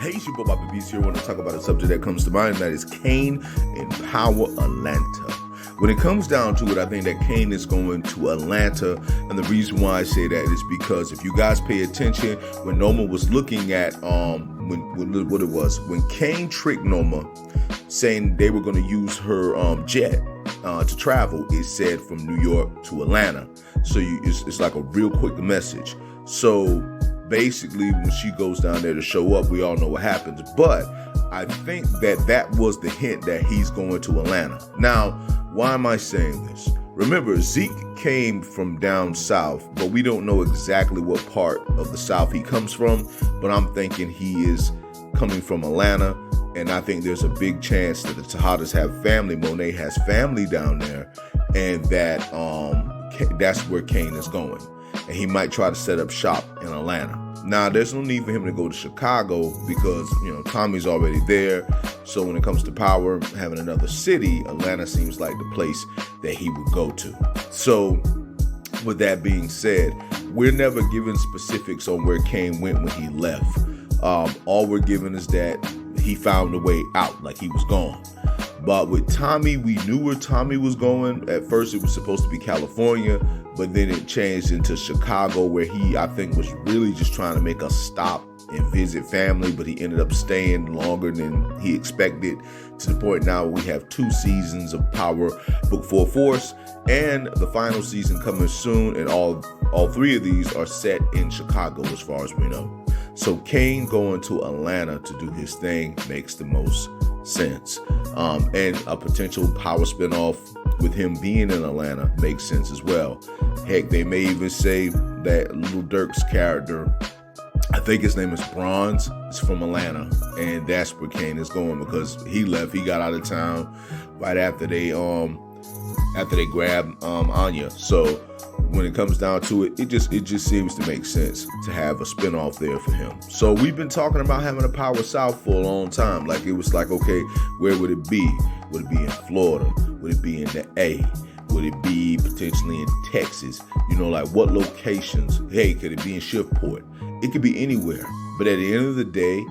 Hey, it's your boy Bobby Beast here. I want to talk about a subject that comes to mind, and that is Kane in Power Atlanta. When it comes down to it, I think that Kane is going to Atlanta, and the reason why I say that is because if you guys pay attention, when Noma was looking at when Kane tricked Noma, saying they were going to use her jet to travel, it said from New York to Atlanta. So it's like a real quick message. So basically, when she goes down there to show up, we all know what happens. But I think that was the hint that he's going to Atlanta. Now, why am I saying this? Remember, Zeke came from down south, but we don't know exactly what part of the south he comes from. But I'm thinking he is coming from Atlanta, and I think there's a big chance that the Tejadas have family. Monet has family down there, and that's where Kane is going. And he might try to set up shop in Atlanta. Now, there's no need for him to go to Chicago because, Tommy's already there. So when it comes to power, having another city, Atlanta seems like the place that he would go to. So with that being said, we're never given specifics on where Kane went when he left. All we're given is that he found a way out, like he was gone. But with Tommy, we knew where Tommy was going. At first, it was supposed to be California, but then it changed into Chicago, where he, I think, was really just trying to make a stop and visit family, but he ended up staying longer than he expected, to the point now we have 2 seasons of Power Book 4 Force, and the final season coming soon, and all 3 of these are set in Chicago as far as we know. So Kane going to Atlanta to do his thing makes the most sense. And a potential Power spinoff with him being in Atlanta makes sense as well. Heck, they may even say that Lil Durk's character, I think his name is Bronze, is from Atlanta, and that's where Kane is going, because he left. He got out of town right after they grabbed Anya. So when it comes down to it, it just seems to make sense to have a spinoff there for him. So we've been talking about having a Power South for a long time. Like, it was like, okay, where would it be? Would it be in Florida? Would it be in the A? Would it be potentially in Texas? Like what locations? Hey, could it be in Shiftport? It could be anywhere. But at the end of the day,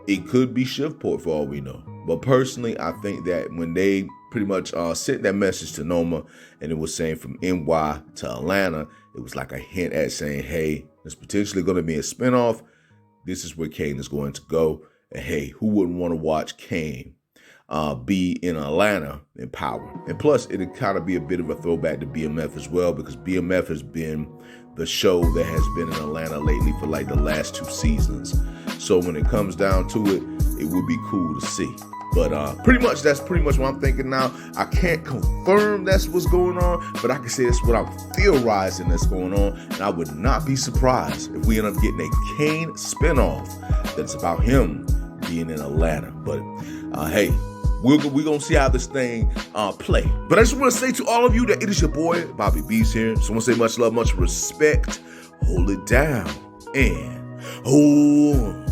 it could be Shiftport for all we know. But personally, I think that when they pretty much sent that message to Noma, and it was saying from NY to Atlanta, it was like a hint at saying, hey, there's potentially going to be a spinoff. This is where Kane is going to go. And hey, who wouldn't want to watch Kane be in Atlanta in Power? And plus, it'd kind of be a bit of a throwback to BMF as well, because BMF has been the show that has been in Atlanta lately for like the last 2 seasons. So when it comes down to it, it would be cool to see. But that's pretty much what I'm thinking now. I can't confirm that's what's going on, but I can say that's what I'm theorizing that's going on. And I would not be surprised if we end up getting a Kane spinoff that's about him being in Atlanta. But hey, we're going to see how this thing play. But I just want to say to all of you that it is your boy, Bobby Beast here. So I want to say much love, much respect. Hold it down and hold on.